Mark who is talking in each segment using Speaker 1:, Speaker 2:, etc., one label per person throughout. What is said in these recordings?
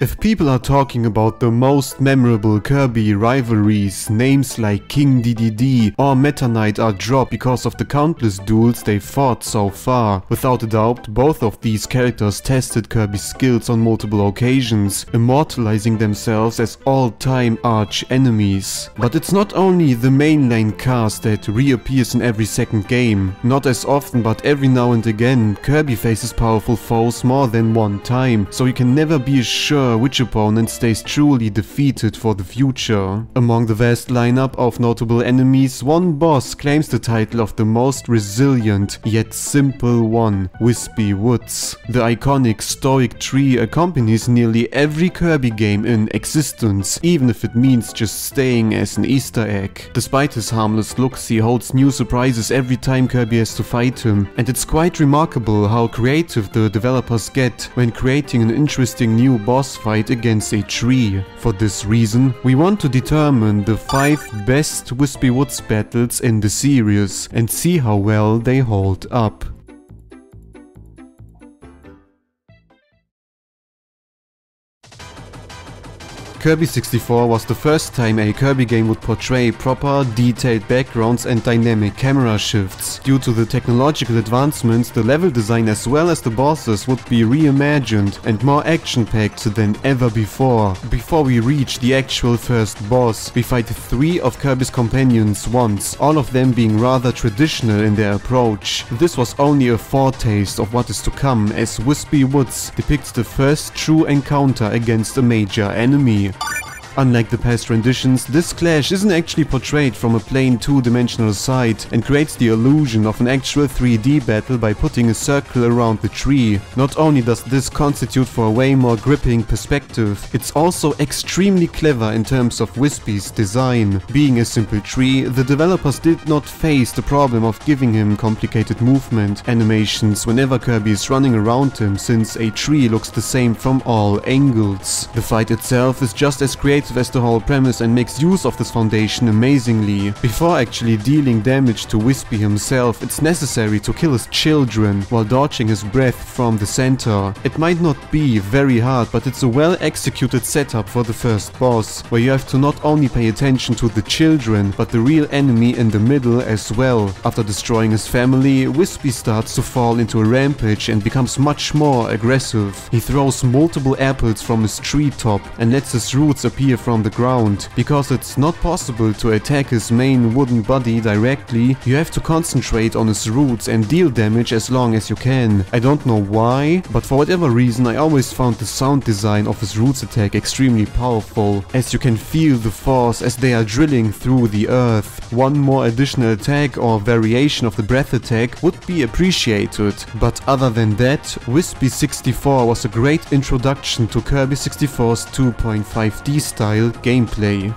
Speaker 1: If people are talking about the most memorable Kirby rivalries, names like King DDD or Meta Knight are dropped because of the countless duels they fought so far. Without a doubt, both of these characters tested Kirby's skills on multiple occasions, immortalizing themselves as all-time arch-enemies. But it's not only the mainline cast that reappears in every second game. Not as often, but every now and again, Kirby faces powerful foes more than one time, so you can never be sure which opponent stays truly defeated for the future. Among the vast lineup of notable enemies, one boss claims the title of the most resilient yet simple one, Whispy Woods. The iconic stoic tree accompanies nearly every Kirby game in existence, even if it means just staying as an Easter egg. Despite his harmless looks, he holds new surprises every time Kirby has to fight him, and it's quite remarkable how creative the developers get when creating an interesting new boss fight against a tree. For this reason, we want to determine the 5 best Whispy Woods battles in the series and see how well they hold up. Kirby 64 was the first time a Kirby game would portray proper, detailed backgrounds and dynamic camera shifts. Due to the technological advancements, the level design as well as the bosses would be reimagined and more action-packed than ever before. Before we reach the actual first boss, we fight 3 of Kirby's companions once, all of them being rather traditional in their approach. This was only a foretaste of what is to come, as Whispy Woods depicts the first true encounter against a major enemy. Unlike the past renditions, this clash isn't actually portrayed from a plain two-dimensional side and creates the illusion of an actual 3D battle by putting a circle around the tree. Not only does this constitute for a way more gripping perspective, it's also extremely clever in terms of Whispy's design. Being a simple tree, the developers did not face the problem of giving him complicated movement animations whenever Kirby is running around him, since a tree looks the same from all angles. The fight itself is just as creative as the whole premise and makes use of this foundation amazingly. Before actually dealing damage to Whispy himself, it's necessary to kill his children while dodging his breath from the center. It might not be very hard, but it's a well executed setup for the first boss, where you have to not only pay attention to the children, but the real enemy in the middle as well. After destroying his family, Whispy starts to fall into a rampage and becomes much more aggressive. He throws multiple apples from his tree top and lets his roots appear from the ground. Because it's not possible to attack his main wooden body directly, you have to concentrate on his roots and deal damage as long as you can. I don't know why, but for whatever reason I always found the sound design of his roots attack extremely powerful, as you can feel the force as they are drilling through the earth. One more additional attack or variation of the breath attack would be appreciated, but other than that, Whispy 64 was a great introduction to Kirby 64's 2.5D style gameplay.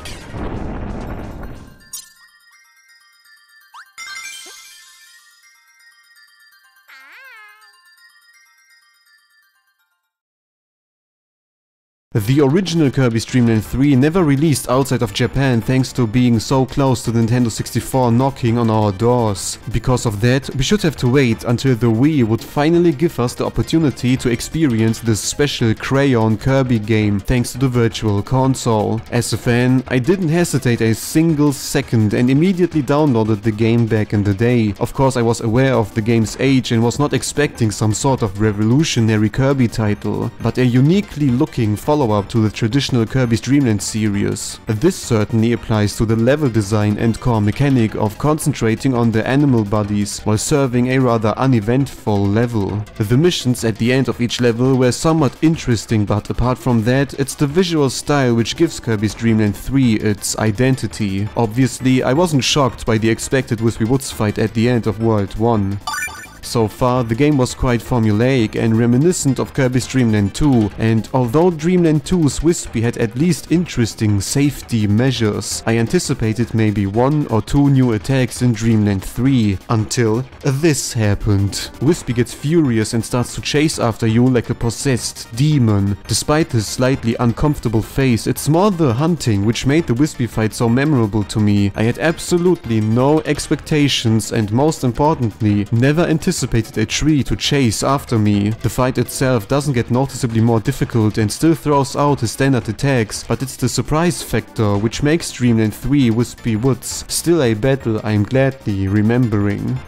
Speaker 1: The original Kirby's Dream Land 3 never released outside of Japan thanks to being so close to the Nintendo 64 knocking on our doors. Because of that, we should have to wait until the Wii would finally give us the opportunity to experience this special crayon Kirby game thanks to the Virtual Console. As a fan, I didn't hesitate a single second and immediately downloaded the game back in the day. Of course, I was aware of the game's age and was not expecting some sort of revolutionary Kirby title, but a uniquely looking follow-up to the traditional Kirby's Dream Land series. This certainly applies to the level design and core mechanic of concentrating on the animal bodies while serving a rather uneventful level. The missions at the end of each level were somewhat interesting, but apart from that, it's the visual style which gives Kirby's Dream Land 3 its identity. Obviously, I wasn't shocked by the expected Whispy Woods fight at the end of World 1. So far, the game was quite formulaic and reminiscent of Kirby's Dream Land 2, and although Dream Land 2's Whispy had at least interesting safety measures, I anticipated maybe 1 or 2 new attacks in Dream Land 3, until this happened. Whispy gets furious and starts to chase after you like a possessed demon. Despite his slightly uncomfortable face, it's more the hunting which made the Whispy fight so memorable to me. I had absolutely no expectations and most importantly, never anticipated anticipated a tree to chase after me. The fight itself doesn't get noticeably more difficult and still throws out his standard attacks, but it's the surprise factor which makes Dreamland 3 Whispy Woods still a battle I'm gladly remembering.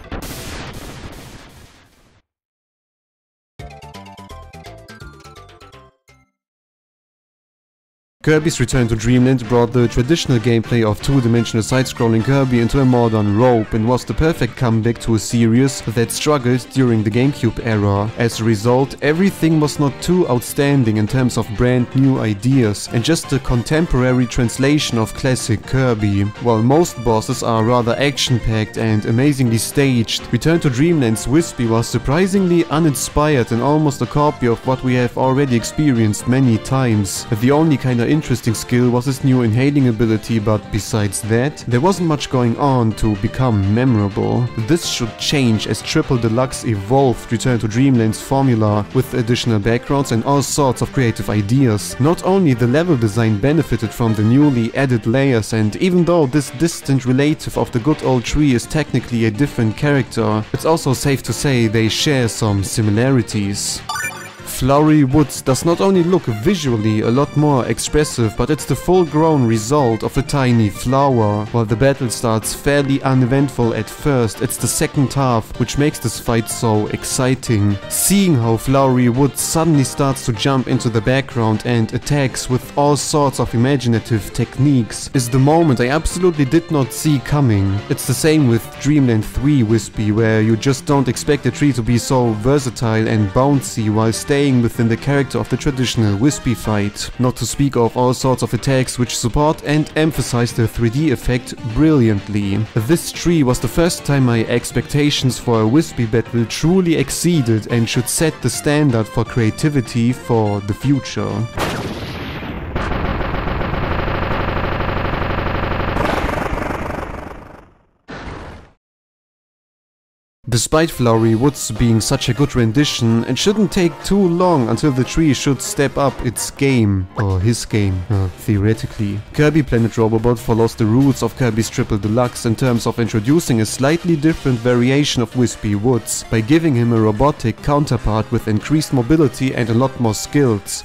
Speaker 1: Kirby's return to Dreamland brought the traditional gameplay of two-dimensional side-scrolling Kirby into a modern rope and was the perfect comeback to a series that struggled during the GameCube era. As a result, everything was not too outstanding in terms of brand new ideas and just a contemporary translation of classic Kirby. While most bosses are rather action-packed and amazingly staged, Return to Dreamland's Whispy was surprisingly uninspired and almost a copy of what we have already experienced many times. The only kinda interesting skill was his new inhaling ability, but besides that, there wasn't much going on to become memorable. This should change as Triple Deluxe evolved Return to Dreamland's formula with additional backgrounds and all sorts of creative ideas. Not only the level design benefited from the newly added layers, and even though this distant relative of the good old tree is technically a different character, it's also safe to say they share some similarities. Flowery Woods does not only look visually a lot more expressive, but it's the full-grown result of a tiny flower. While the battle starts fairly uneventful at first, it's the second half which makes this fight so exciting. Seeing how Flowery Woods suddenly starts to jump into the background and attacks with all sorts of imaginative techniques is the moment I absolutely did not see coming. It's the same with Dreamland 3 Whispy, where you just don't expect a tree to be so versatile and bouncy while staying within the character of the traditional Whispy fight. Not to speak of all sorts of attacks which support and emphasize the 3D effect brilliantly. This tree was the first time my expectations for a Whispy battle truly exceeded and should set the standard for creativity for the future. Despite Flowery Woods being such a good rendition, it shouldn't take too long until the tree should step up its game. Or his game, theoretically. Kirby Planet Robobot follows the roots of Kirby's Triple Deluxe in terms of introducing a slightly different variation of Whispy Woods, by giving him a robotic counterpart with increased mobility and a lot more skills.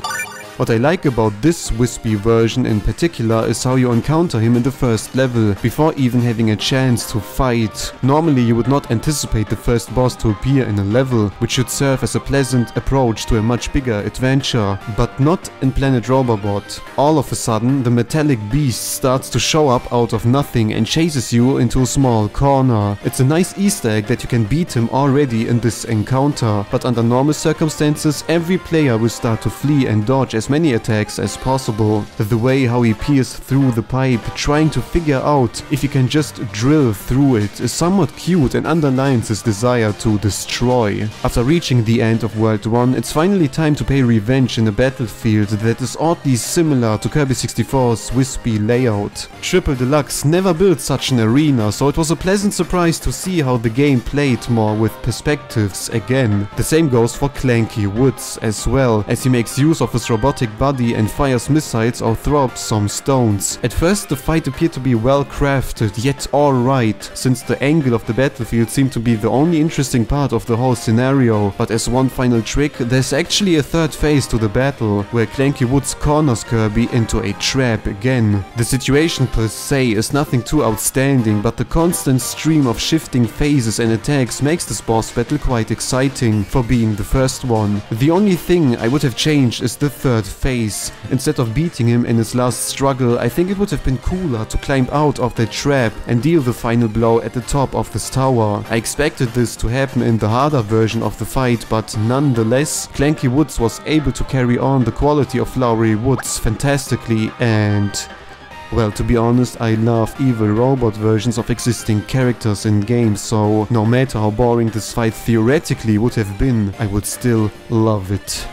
Speaker 1: What I like about this Whispy version in particular is how you encounter him in the first level, before even having a chance to fight. Normally you would not anticipate the first boss to appear in a level, which should serve as a pleasant approach to a much bigger adventure, but not in Planet Robobot. All of a sudden, the metallic beast starts to show up out of nothing and chases you into a small corner. It's a nice Easter egg that you can beat him already in this encounter, but under normal circumstances every player will start to flee and dodge as many attacks as possible. The way how he peers through the pipe, trying to figure out if he can just drill through it, is somewhat cute and underlines his desire to destroy. After reaching the end of World 1, it's finally time to pay revenge in a battlefield that is oddly similar to Kirby 64's Whispy layout. Triple Deluxe never built such an arena, so it was a pleasant surprise to see how the game played more with perspectives again. The same goes for Clanky Woods as well, as he makes use of his robotic body and fires missiles or throws some stones. At first the fight appeared to be well crafted, yet alright, since the angle of the battlefield seemed to be the only interesting part of the whole scenario. But as one final trick, there's actually a third phase to the battle, where Clanky Woods corners Kirby into a trap again. The situation per se is nothing too outstanding, but the constant stream of shifting phases and attacks makes this boss battle quite exciting for being the first one. The only thing I would have changed is the third phase. Instead of beating him in his last struggle, I think it would have been cooler to climb out of that trap and deal the final blow at the top of this tower. I expected this to happen in the harder version of the fight, but nonetheless, Clanky Woods was able to carry on the quality of Flowery Woods fantastically, and well, to be honest, I love evil robot versions of existing characters in games, so no matter how boring this fight theoretically would have been, I would still love it.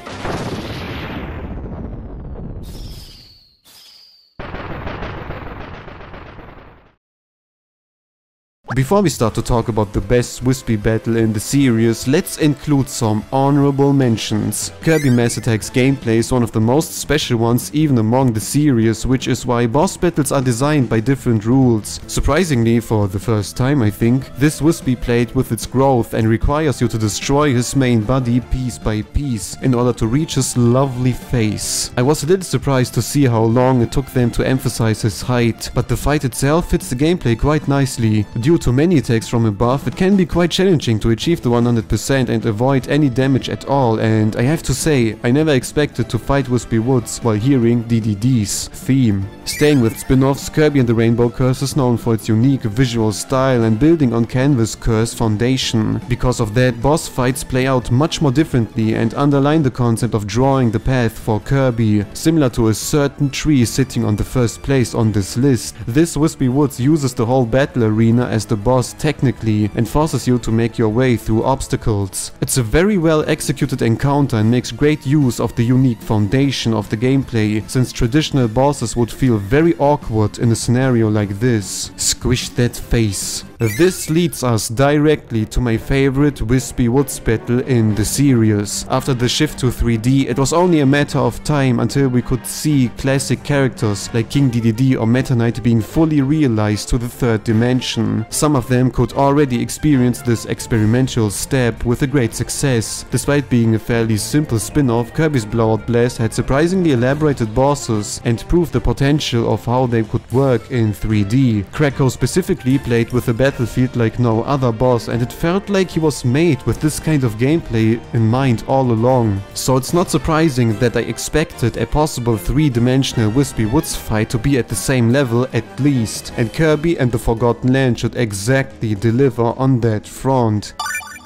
Speaker 1: Before we start to talk about the best Whispy battle in the series, let's include some honorable mentions. Kirby Mass Attack's gameplay is one of the most special ones even among the series, which is why boss battles are designed by different rules. Surprisingly, for the first time I think, this Whispy played with its growth and requires you to destroy his main body piece by piece in order to reach his lovely face. I was a little surprised to see how long it took them to emphasize his height, but the fight itself fits the gameplay quite nicely. Due to many attacks from above, it can be quite challenging to achieve the 100% and avoid any damage at all, and I have to say, I never expected to fight Whispy Woods while hearing DDD's theme. Staying with spin-offs, Kirby and the Rainbow Curse is known for its unique visual style and building on Canvas Curse foundation. Because of that, boss fights play out much more differently and underline the concept of drawing the path for Kirby, similar to a certain tree sitting on the first place on this list. This Whispy Woods uses the whole battle arena as the boss technically and forces you to make your way through obstacles. It's a very well executed encounter and makes great use of the unique foundation of the gameplay, since traditional bosses would feel very awkward in a scenario like this. Squish that face. This leads us directly to my favorite Whispy Woods battle in the series. After the shift to 3D, it was only a matter of time until we could see classic characters like King DDD or Meta Knight being fully realized to the third dimension. Some of them could already experience this experimental step with a great success. Despite being a fairly simple spin-off, Kirby's Blowout Blast had surprisingly elaborated bosses and proved the potential of how they could work in 3D. Krakow specifically played with a battlefield like no other boss, and it felt like he was made with this kind of gameplay in mind all along. So it's not surprising that I expected a possible 3-dimensional Whispy Woods fight to be at the same level at least, and Kirby and the Forgotten Land should exactly deliver on that front.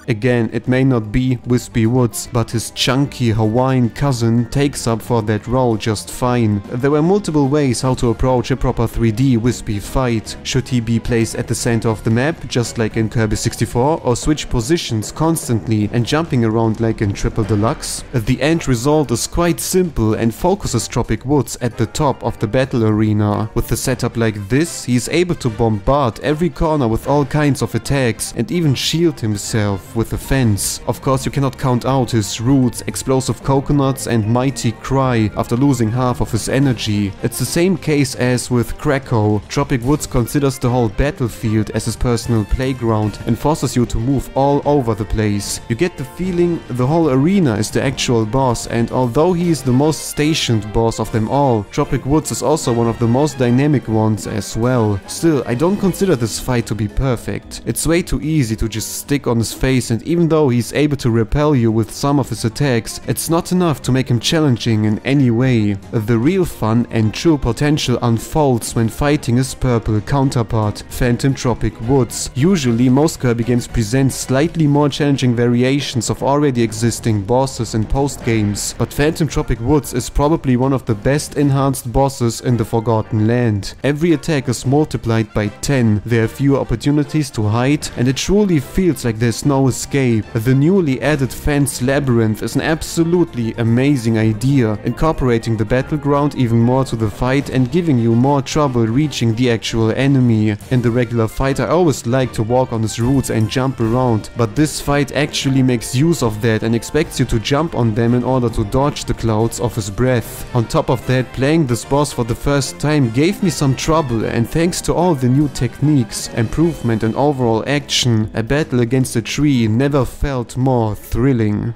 Speaker 1: Again, it may not be Whispy Woods, but his chunky Hawaiian cousin takes up for that role just fine. There were multiple ways how to approach a proper 3D Whispy fight. Should he be placed at the center of the map, just like in Kirby 64, or switch positions constantly and jumping around like in Triple Deluxe? The end result is quite simple and focuses Tropic Woods at the top of the battle arena. With a setup like this, he is able to bombard every corner with all kinds of attacks and even shield himself with a fence. Of course, you cannot count out his roots, explosive coconuts and mighty cry after losing half of his energy. It's the same case as with Krakow. Tropic Woods considers the whole battlefield as his personal playground and forces you to move all over the place. You get the feeling the whole arena is the actual boss, and although he is the most stationed boss of them all, Tropic Woods is also one of the most dynamic ones as well. Still, I don't consider this fight to be perfect. It's way too easy to just stick on his face, and even though he's able to repel you with some of his attacks, it's not enough to make him challenging in any way. The real fun and true potential unfolds when fighting his purple counterpart, Phantom Tropic Woods. Usually, most Kirby games present slightly more challenging variations of already existing bosses and post-games, but Phantom Tropic Woods is probably one of the best enhanced bosses in the Forgotten Land. Every attack is multiplied by 10, there are fewer opportunities to hide, and it truly feels like there's no escape. The newly added fence labyrinth is an absolutely amazing idea, incorporating the battleground even more to the fight and giving you more trouble reaching the actual enemy. In the regular fight, I always like to walk on his roots and jump around, but this fight actually makes use of that and expects you to jump on them in order to dodge the clouds of his breath. On top of that, playing this boss for the first time gave me some trouble, and thanks to all the new techniques, improvement and overall action, a battle against a tree never felt more thrilling.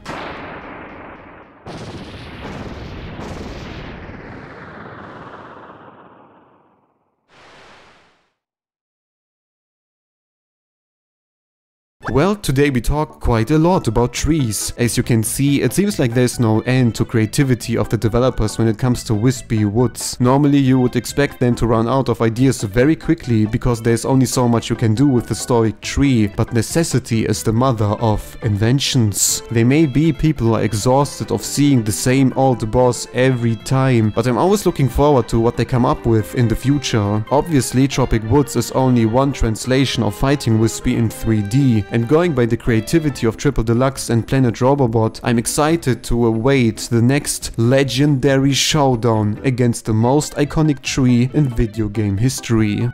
Speaker 1: Well, today we talk quite a lot about trees. As you can see, it seems like there's no end to creativity of the developers when it comes to Whispy Woods. Normally you would expect them to run out of ideas very quickly because there's only so much you can do with the stoic tree, but necessity is the mother of inventions. There may be people who are exhausted of seeing the same old boss every time, but I'm always looking forward to what they come up with in the future. Obviously, Tropic Woods is only one translation of fighting Whispy in 3D, and going by the creativity of Triple Deluxe and Planet Robobot, I'm excited to await the next legendary showdown against the most iconic tree in video game history.